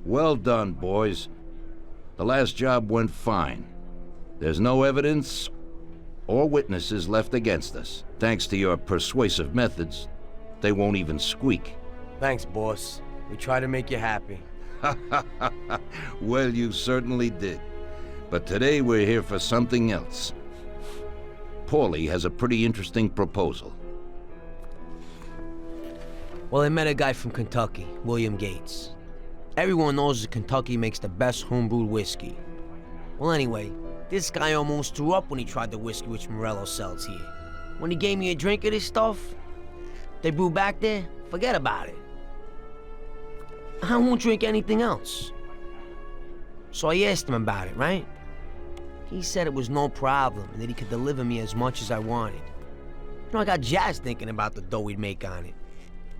Well done, boys. The last job went fine. There's no evidence or witnesses left against us. Thanks to your persuasive methods, they won't even squeak. Thanks, boss. We try to make you happy. Well, you certainly did. But today we're here for something else. Paulie has a pretty interesting proposal. Well, I met a guy from Kentucky, William Gates. Everyone knows that Kentucky makes the best homebrewed whiskey. Well, anyway, this guy almost threw up when he tried the whiskey which Morello sells here. When he gave me a drink of this stuff they brew back there, forget about it. I won't drink anything else. So I asked him about it, right? He said it was no problem and that he could deliver me as much as I wanted. You know, I got jazzed thinking about the dough we'd make on it.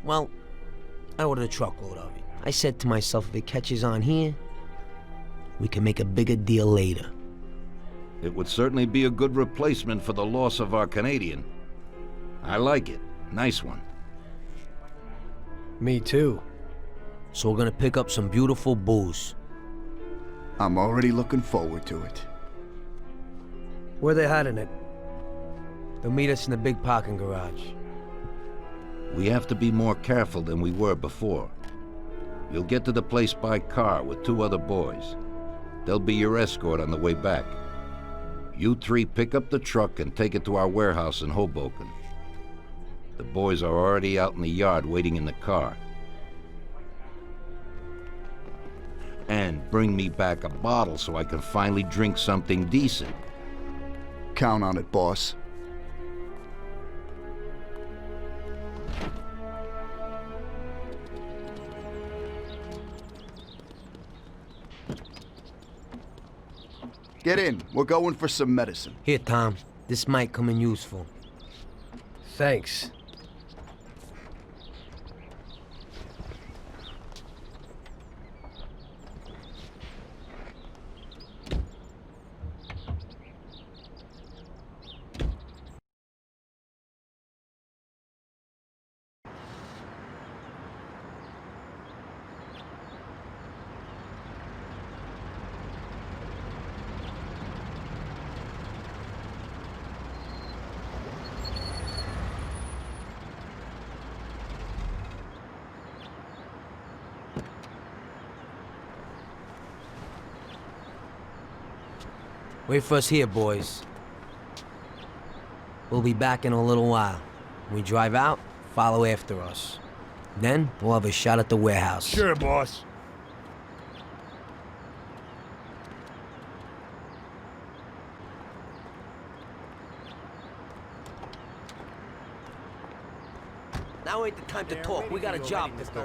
Well, I ordered a truckload of it. I said to myself, if it catches on here, we can make a bigger deal later. It would certainly be a good replacement for the loss of our Canadian. I like it. Nice one. Me too. So we're gonna pick up some beautiful booze. I'm already looking forward to it. Where they hiding it? They'll meet us in the big parking garage. We have to be more careful than we were before. You'll get to the place by car with 2 other boys. They'll be your escort on the way back. You 3 pick up the truck and take it to our warehouse in Hoboken. The boys are already out in the yard waiting in the car. And bring me back a bottle so I can finally drink something decent. Count on it, boss. Get in. We're going for some medicine. Here, Tom. This might come in useful. Thanks. Wait for us here, boys. We'll be back in a little while. When we drive out, follow after us. Then, we'll have a shot at the warehouse. Sure, boss. Now ain't the time to talk. We got a job to do.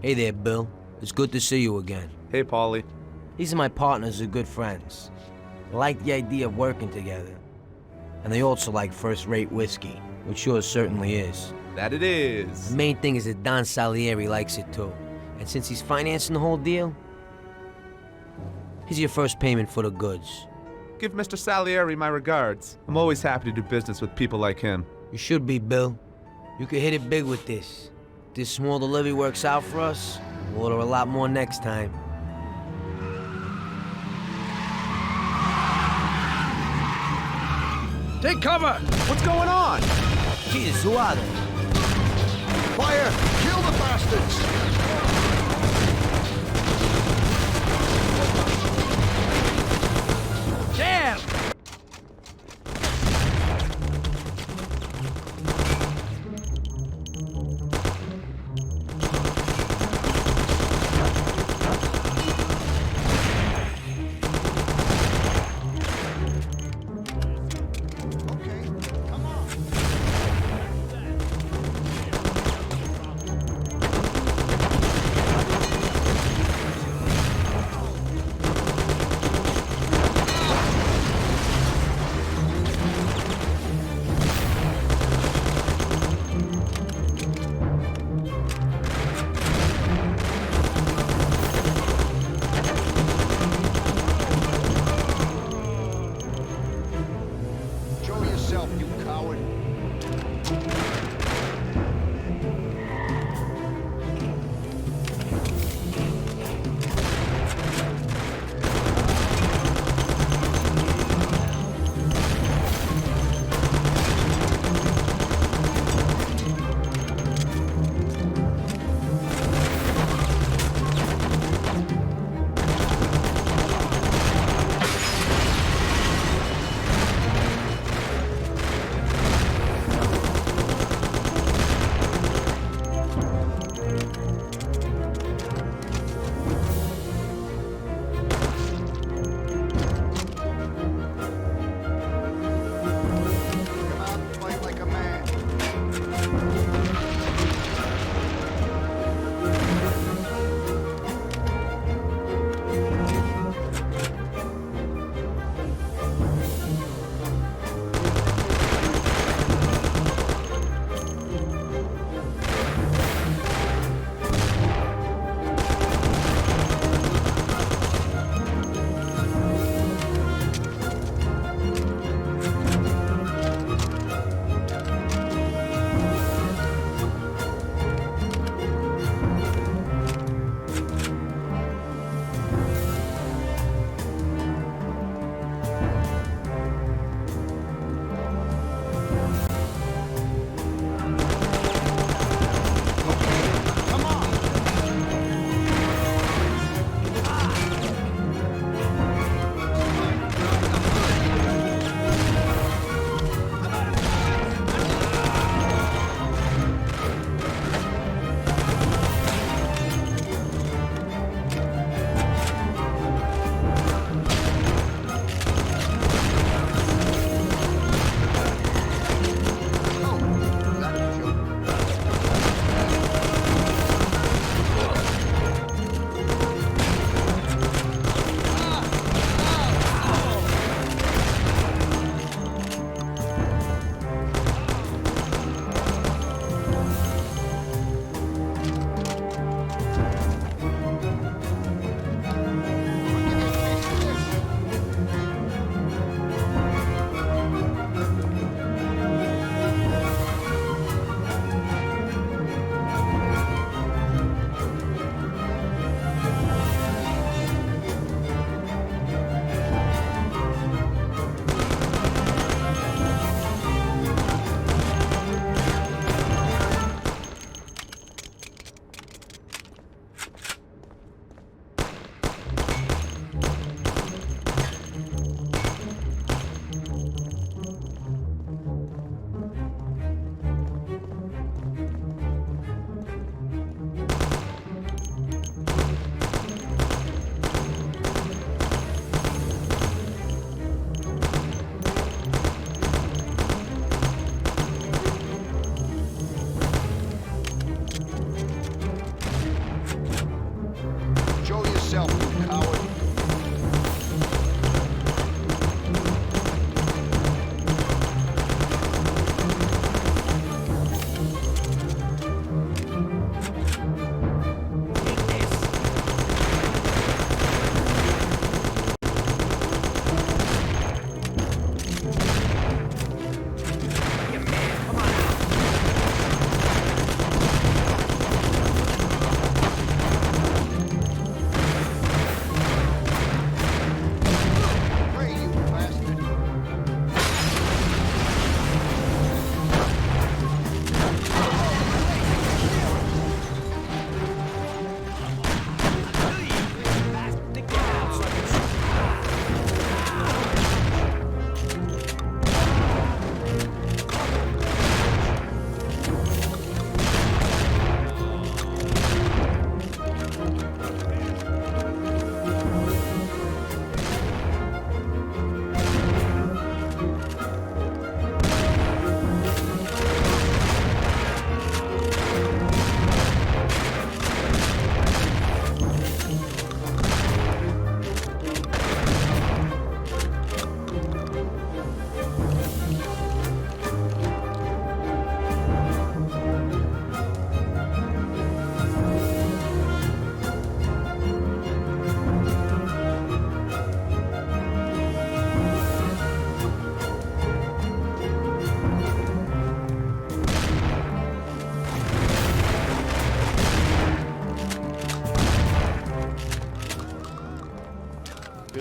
Hey there, Bill. It's good to see you again. Hey, Paulie. These are my partners who are good friends. They like the idea of working together. And they also like first-rate whiskey, which yours certainly is. That it is. The main thing is that Don Salieri likes it too. And since he's financing the whole deal, here's your first payment for the goods. Give Mr. Salieri my regards. I'm always happy to do business with people like him. You should be, Bill. You could hit it big with this. If this small delivery works out for us, we'll order a lot more next time. Take cover! What's going on? Jesus, who are they? Fire! Kill the bastards! Damn!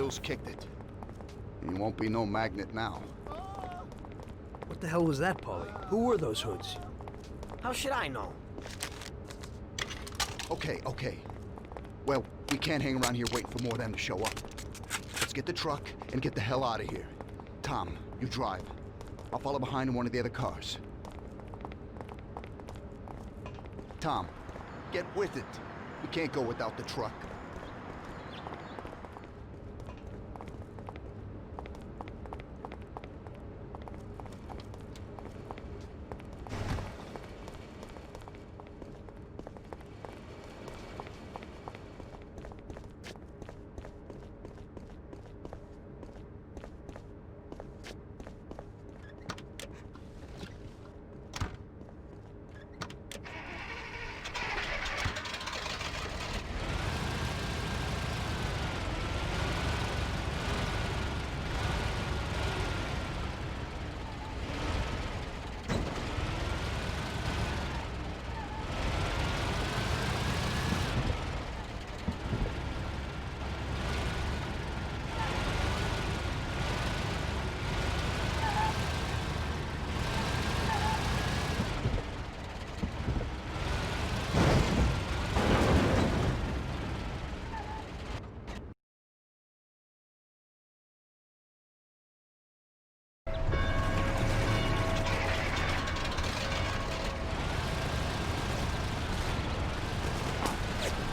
Bill's kicked it. He won't be no magnet now. What the hell was that, Paulie? Who were those hoods? How should I know? Okay. Well, we can't hang around here waiting for more of them to show up. Let's get the truck and get the hell out of here. Tom, you drive. I'll follow behind in one of the other cars. Tom, get with it. We can't go without the truck.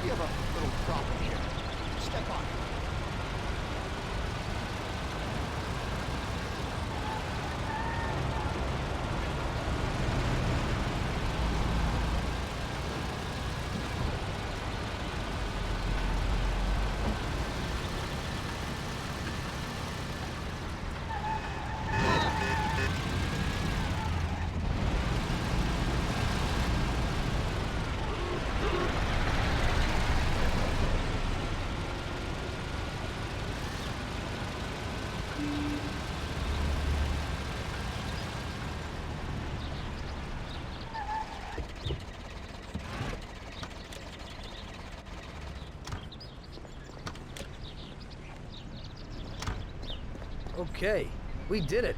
We have a little problem here. Step on it. Okay, we did it.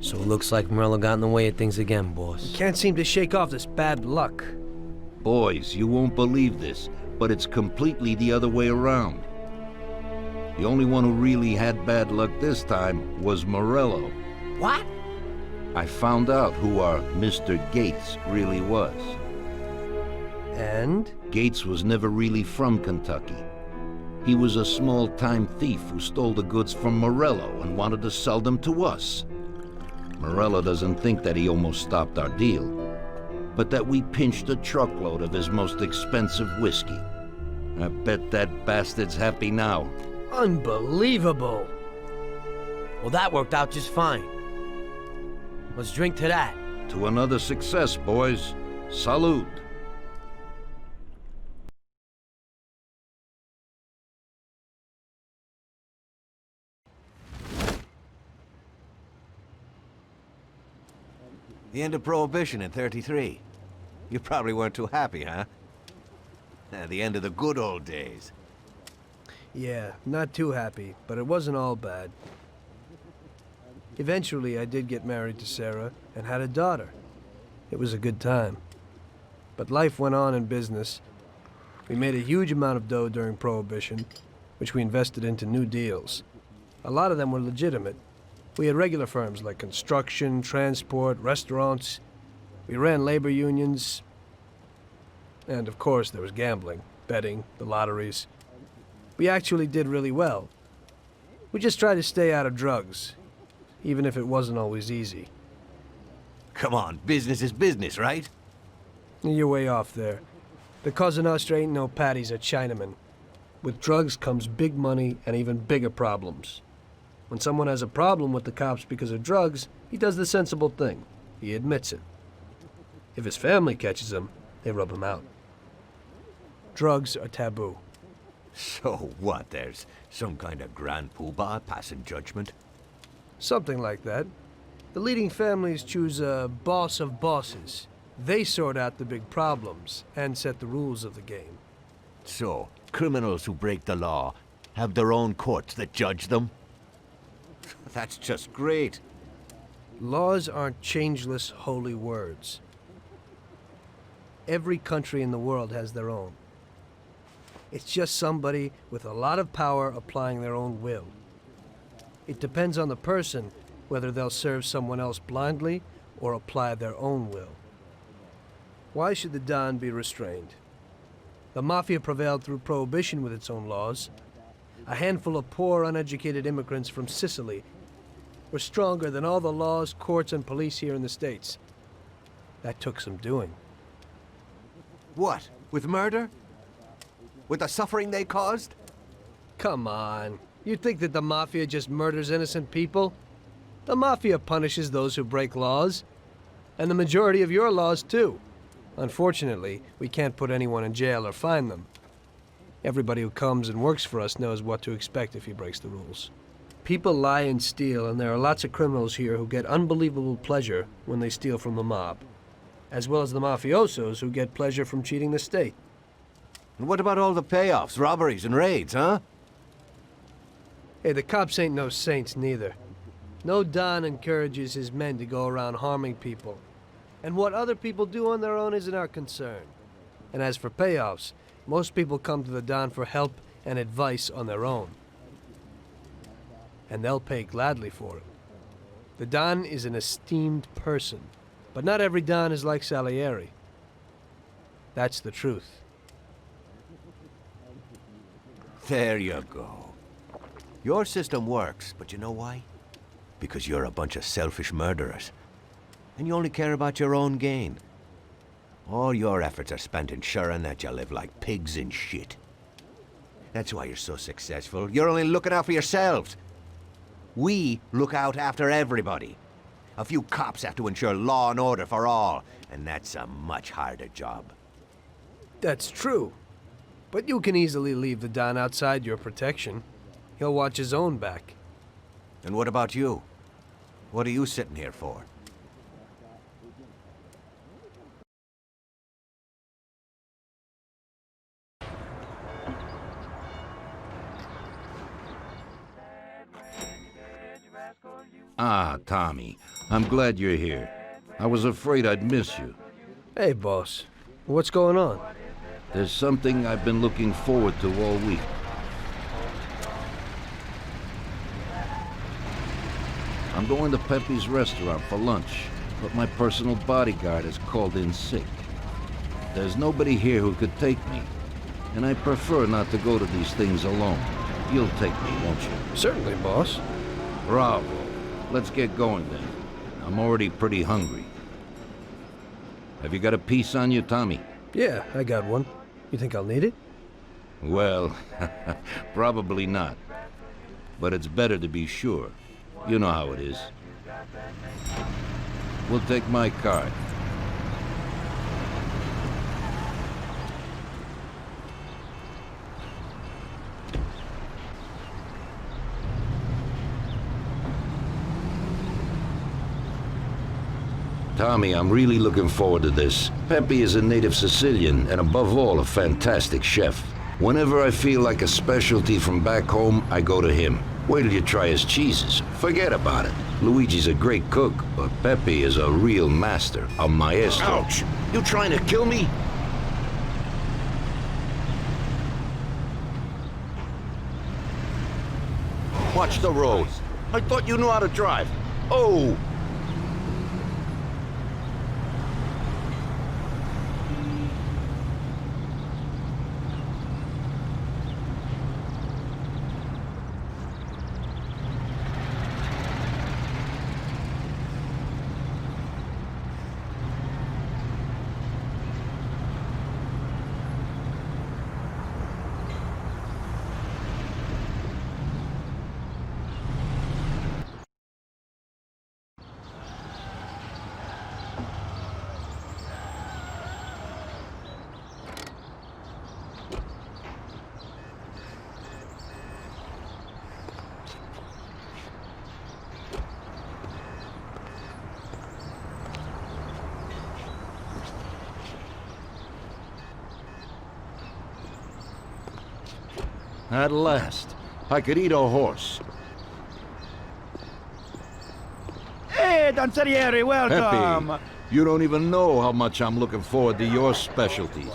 So it looks like Morello got in the way of things again, boss. Can't seem to shake off this bad luck. Boys, you won't believe this, but it's completely the other way around. The only one who really had bad luck this time was Morello. What? I found out who our Mr. Gates really was. And? Gates was never really from Kentucky. He was a small-time thief who stole the goods from Morello and wanted to sell them to us. Morello doesn't think that he almost stopped our deal, but that we pinched a truckload of his most expensive whiskey. I bet that bastard's happy now. Unbelievable! Well, that worked out just fine. Let's drink to that. To another success, boys. Salute. The end of Prohibition in '33. You probably weren't too happy, huh? The end of the good old days. Yeah, not too happy, but it wasn't all bad. Eventually, I did get married to Sarah and had a daughter. It was a good time. But life went on in business. We made a huge amount of dough during Prohibition, which we invested into new deals. A lot of them were legitimate. We had regular firms like construction, transport, restaurants. We ran labor unions. And of course, there was gambling, betting, the lotteries. We actually did really well. We just tried to stay out of drugs, even if it wasn't always easy. Come on, business is business, right? You're way off there. The Cosa Nostra ain't no patties or Chinamen. With drugs comes big money and even bigger problems. When someone has a problem with the cops because of drugs, he does the sensible thing. He admits it. If his family catches him, they rub him out. Drugs are taboo. So what, there's some kind of grand poobah passing judgment? Something like that. The leading families choose a boss of bosses, They sort out the big problems and set the rules of the game. So, criminals who break the law have their own courts that judge them? That's just great. Laws aren't changeless holy words. Every country in the world has their own. It's just somebody with a lot of power applying their own will. It depends on the person whether they'll serve someone else blindly or apply their own will. Why should the Don be restrained? The Mafia prevailed through Prohibition with its own laws. A handful of poor, uneducated immigrants from Sicily were stronger than all the laws, courts, and police here in the States. That took some doing. What? With murder? With the suffering they caused? Come on. You think that the Mafia just murders innocent people? The Mafia punishes those who break laws. And the majority of your laws, too. Unfortunately, we can't put anyone in jail or fine them. Everybody who comes and works for us knows what to expect if he breaks the rules. People lie and steal, and there are lots of criminals here who get unbelievable pleasure when they steal from the mob, as well as the mafiosos who get pleasure from cheating the state. And what about all the payoffs, robberies, and raids, huh? Hey, the cops ain't no saints neither. No Don encourages his men to go around harming people. And what other people do on their own isn't our concern. And as for payoffs, most people come to the Don for help and advice on their own. And they'll pay gladly for it. The Don is an esteemed person, but not every Don is like Salieri. That's the truth. There you go. Your system works, but you know why? Because you're a bunch of selfish murderers. And you only care about your own gain. All your efforts are spent ensuring that you live like pigs in shit. That's why you're so successful. You're only looking out for yourselves. We look out after everybody. A few cops have to ensure law and order for all, and that's a much harder job. That's true. But you can easily leave the Don outside your protection. He'll watch his own back. And what about you? What are you sitting here for? Ah, Tommy. I'm glad you're here. I was afraid I'd miss you. Hey, boss. What's going on? There's something I've been looking forward to all week. I'm going to Pepe's restaurant for lunch, but my personal bodyguard has called in sick. There's nobody here who could take me, and I prefer not to go to these things alone. You'll take me, won't you? Certainly, boss. Bravo. Let's get going then. I'm already pretty hungry. Have you got a piece on you, Tommy? Yeah, I got one. You think I'll need it? Well, probably not. But it's better to be sure. You know how it is. We'll take my card. Tommy, I'm really looking forward to this. Pepe is a native Sicilian, and above all, a fantastic chef. Whenever I feel like a specialty from back home, I go to him. Wait till you try his cheeses. Forget about it. Luigi's a great cook, but Pepe is a real master, a maestro. Ouch! You trying to kill me? Watch the road. I thought you knew how to drive. Oh! At last. I could eat a horse. Hey, Danzarieri, welcome! Pepe, you don't even know how much I'm looking forward to your specialties.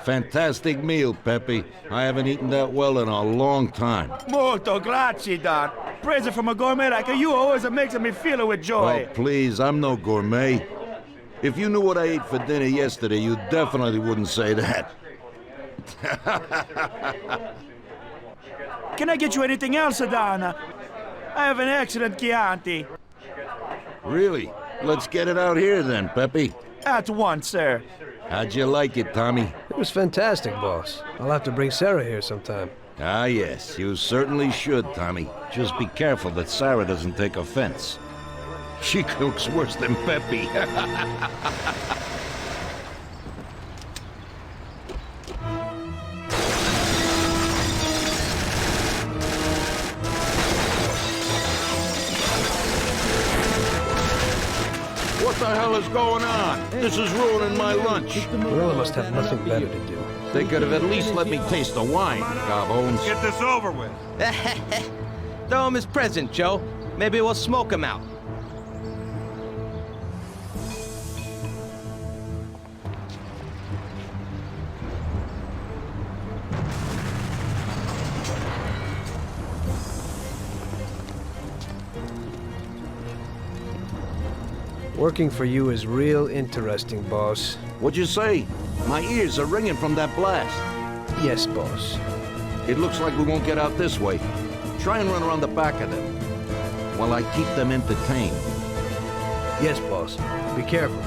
Fantastic meal, Pepe. I haven't eaten that well in a long time. Molto grazie, Don. Praise from a gourmet like you always makes me feel with joy. Oh, please, I'm no gourmet. If you knew what I ate for dinner yesterday, you definitely wouldn't say that. Can I get you anything else, Don? I have an excellent Chianti. Really? Let's get it out here then, Pepe. At once, sir. How'd you like it, Tommy? It was fantastic, boss. I'll have to bring Sarah here sometime. Ah, yes, you certainly should, Tommy. Just be careful that Sarah doesn't take offense. She cooks worse than Pepe. What the hell is going on? This is ruining my lunch. Morella must have nothing better to do. They could have at least let me taste the wine, Gobbones. Get this over with. Throw him his present, Joe. Maybe we'll smoke him out. Working for you is real interesting, boss. What'd you say? My ears are ringing from that blast. Yes, boss. It looks like we won't get out this way. Try and run around the back of them while I keep them entertained. Yes, boss. Be careful.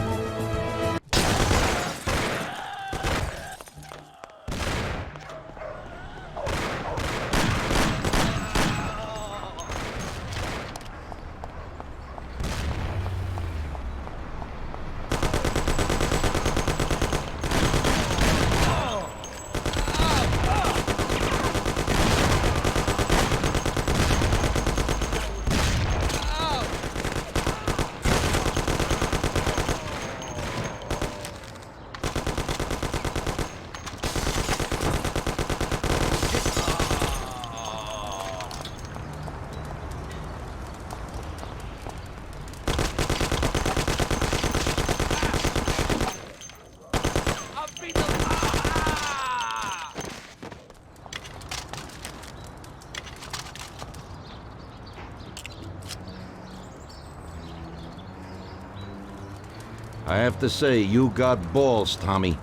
I have to say, you got balls, Tommy.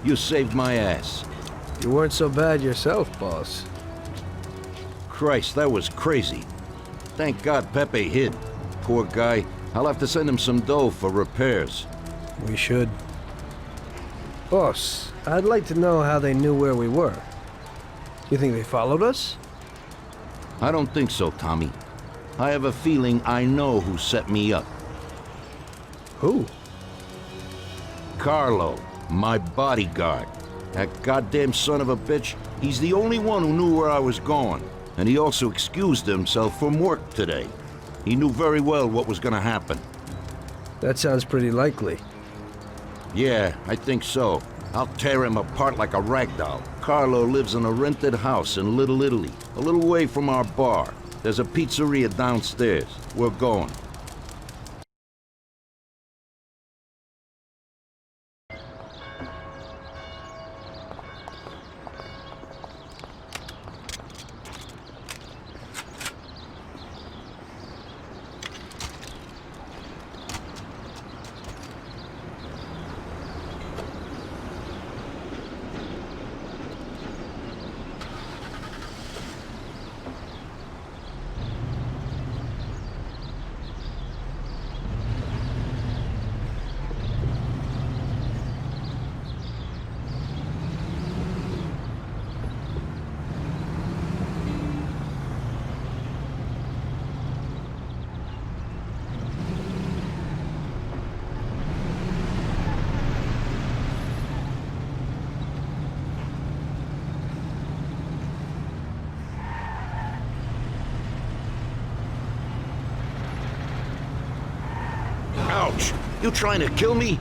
You saved my ass. You weren't so bad yourself, boss. Christ, that was crazy. Thank God Pepe hid. Poor guy. I'll have to send him some dough for repairs. We should. Boss, I'd like to know how they knew where we were. You think they followed us? I don't think so, Tommy. I have a feeling I know who set me up. Who? Carlo, my bodyguard. That goddamn son of a bitch, he's the only one who knew where I was going. And he also excused himself from work today. He knew very well what was gonna happen. That sounds pretty likely. Yeah, I think so. I'll tear him apart like a rag doll. Carlo lives in a rented house in Little Italy, a little way from our bar. There's a pizzeria downstairs. We're going. Ouch! You trying to kill me?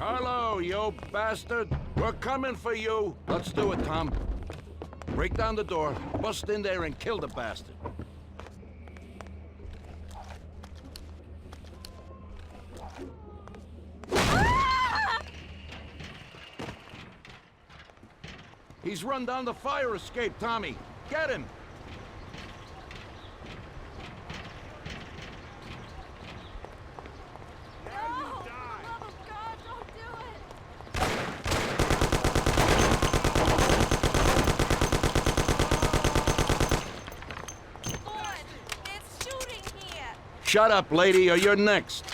Carlo, you bastard! We're coming for you! Let's do it, Tom. Break down the door, bust in there, and kill the bastard. He's run down the fire escape, Tommy. Get him! Shut up, lady, or you're next.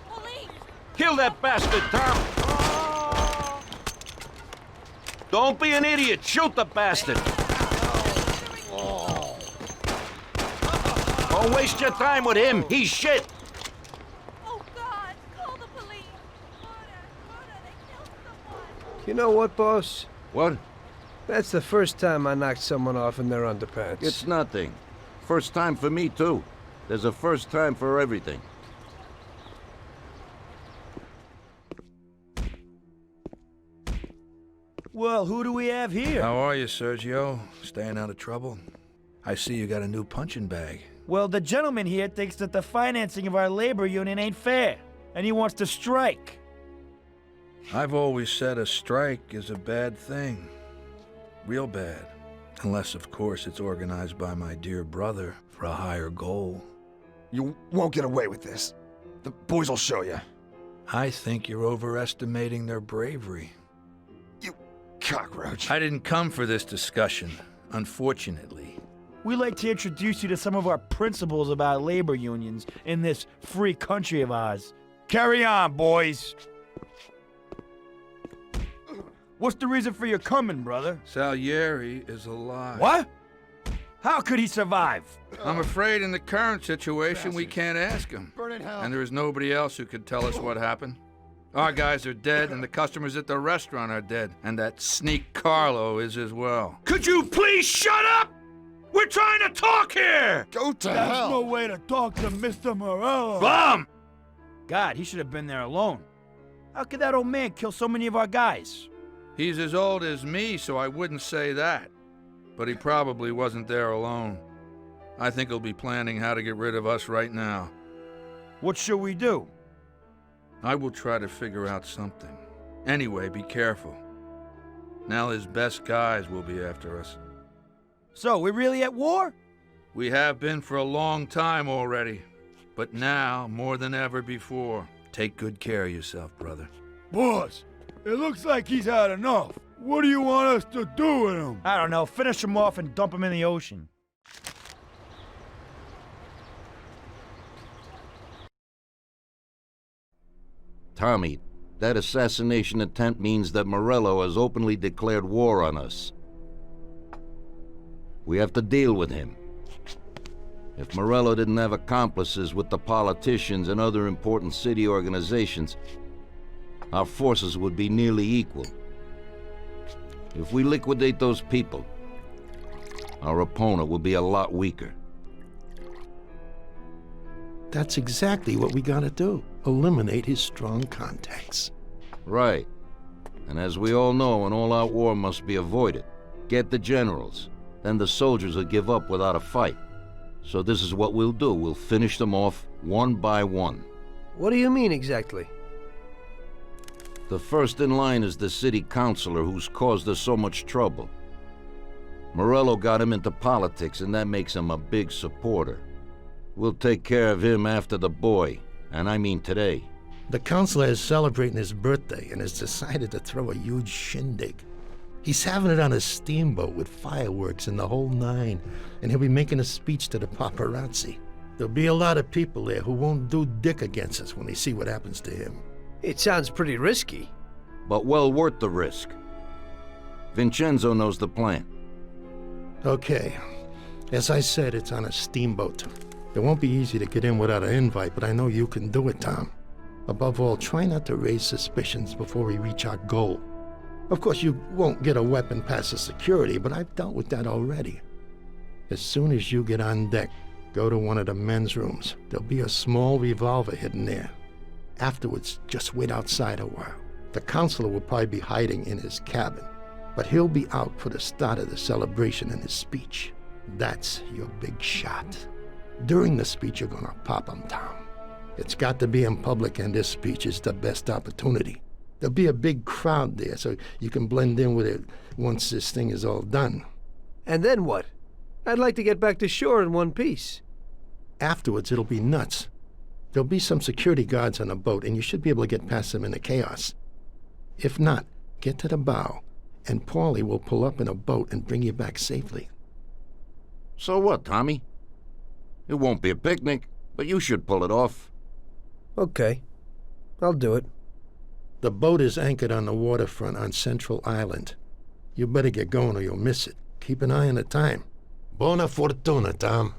Police! Kill that bastard, Tom! Don't be an idiot! Shoot the bastard! Don't waste your time with him! He's shit! Oh, God! Call the police! Murder! They killed someone! You know what, boss? What? That's the first time I knocked someone off in their underpants. It's nothing. First time for me, too. There's a first time for everything. Well, who do we have here? How are you, Sergio? Staying out of trouble? I see you got a new punching bag. Well, the gentleman here thinks that the financing of our labor union ain't fair, and he wants to strike. I've always said a strike is a bad thing. Real bad. Unless, of course, it's organized by my dear brother for a higher goal. You won't get away with this. The boys will show you. I think you're overestimating their bravery. You cockroach. I didn't come for this discussion, unfortunately. We'd like to introduce you to some of our principles about labor unions in this free country of ours. Carry on, boys. What's the reason for your coming, brother? Salieri is alive. What? How could he survive? I'm afraid in the current situation we can't ask him. Burn in hell. And there is nobody else who could tell us what happened. Our guys are dead, and the customers at the restaurant are dead. And that sneak Carlo is as well. Could you please shut up? We're trying to talk here! Go to That's hell. no way to talk to Mr. Morello. Bum! God, he should have been there alone. How could that old man kill so many of our guys? He's as old as me, so I wouldn't say that. But he probably wasn't there alone. I think he'll be planning how to get rid of us right now. What should we do? I will try to figure out something. Anyway, be careful. Now his best guys will be after us. So, we're really at war? We have been for a long time already. But now, more than ever before, take good care of yourself, brother. Boss, it looks like he's had enough. What do you want us to do with him? I don't know, finish him off and dump him in the ocean. Tommy, that assassination attempt means that Morello has openly declared war on us. We have to deal with him. If Morello didn't have accomplices with the politicians and other important city organizations, our forces would be nearly equal. If we liquidate those people, our opponent will be a lot weaker. That's exactly what we gotta do. Eliminate his strong contacts. Right. And as we all know, an all-out war must be avoided. Get the generals. Then the soldiers will give up without a fight. So this is what we'll do. We'll finish them off one by one. What do you mean exactly? The first in line is the city councilor who's caused us so much trouble. Morello got him into politics, and that makes him a big supporter. We'll take care of him after the boy, and I mean today. The councilor is celebrating his birthday and has decided to throw a huge shindig. He's having it on a steamboat with fireworks and the whole nine, and he'll be making a speech to the paparazzi. There'll be a lot of people there who won't do dick against us when they see what happens to him. It sounds pretty risky. But well worth the risk. Vincenzo knows the plan. Okay. As I said, it's on a steamboat. It won't be easy to get in without an invite, but I know you can do it, Tom. Above all, try not to raise suspicions before we reach our goal. Of course, you won't get a weapon past the security, but I've dealt with that already. As soon as you get on deck, go to one of the men's rooms. There'll be a small revolver hidden there. Afterwards, just wait outside a while. The counselor will probably be hiding in his cabin, but he'll be out for the start of the celebration in his speech. That's your big shot. During the speech, you're gonna pop him, Tom. It's got to be in public, and this speech is the best opportunity. There'll be a big crowd there, so you can blend in with it once this thing is all done. And then what? I'd like to get back to shore in one piece. Afterwards, it'll be nuts. There'll be some security guards on a boat, and you should be able to get past them in the chaos. If not, get to the bow, and Paulie will pull up in a boat and bring you back safely. So what, Tommy? It won't be a picnic, but you should pull it off. Okay. I'll do it. The boat is anchored on the waterfront on Central Island. You better get going or you'll miss it. Keep an eye on the time. Buona fortuna, Tom.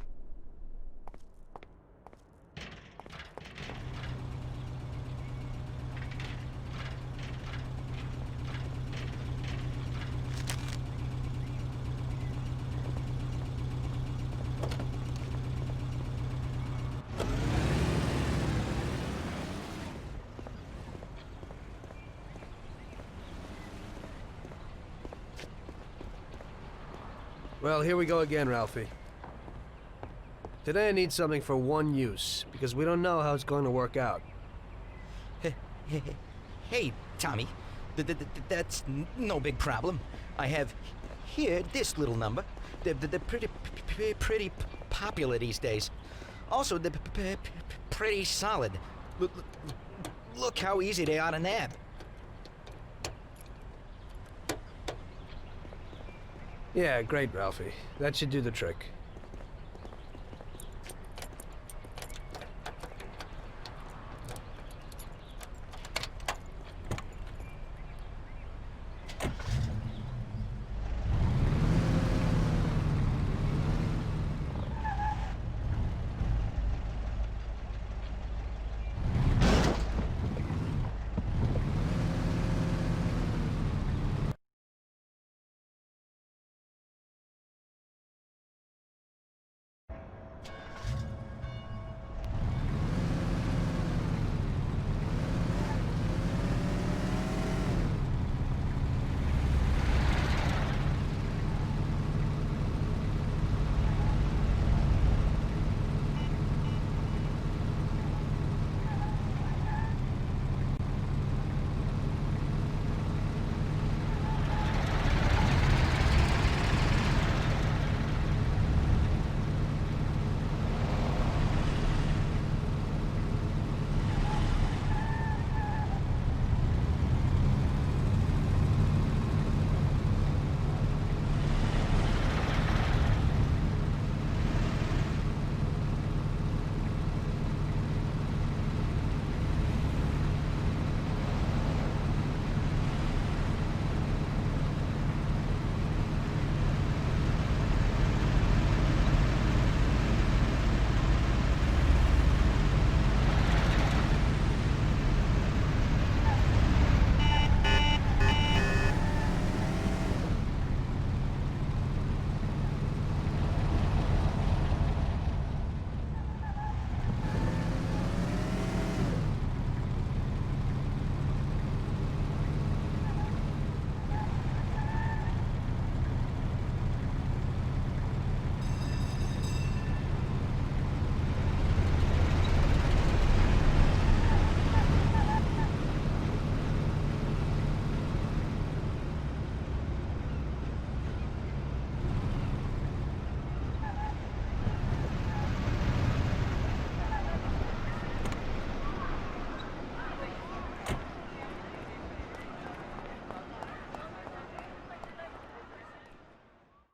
Well, here we go again, Ralphie. Today I need something for one use, because we don't know how it's going to work out. Hey, Tommy. That's no big problem. I have here this little number. They're pretty popular these days. Also, they're pretty solid. Look how easy they are to nab. Yeah, great, Ralphie. That should do the trick.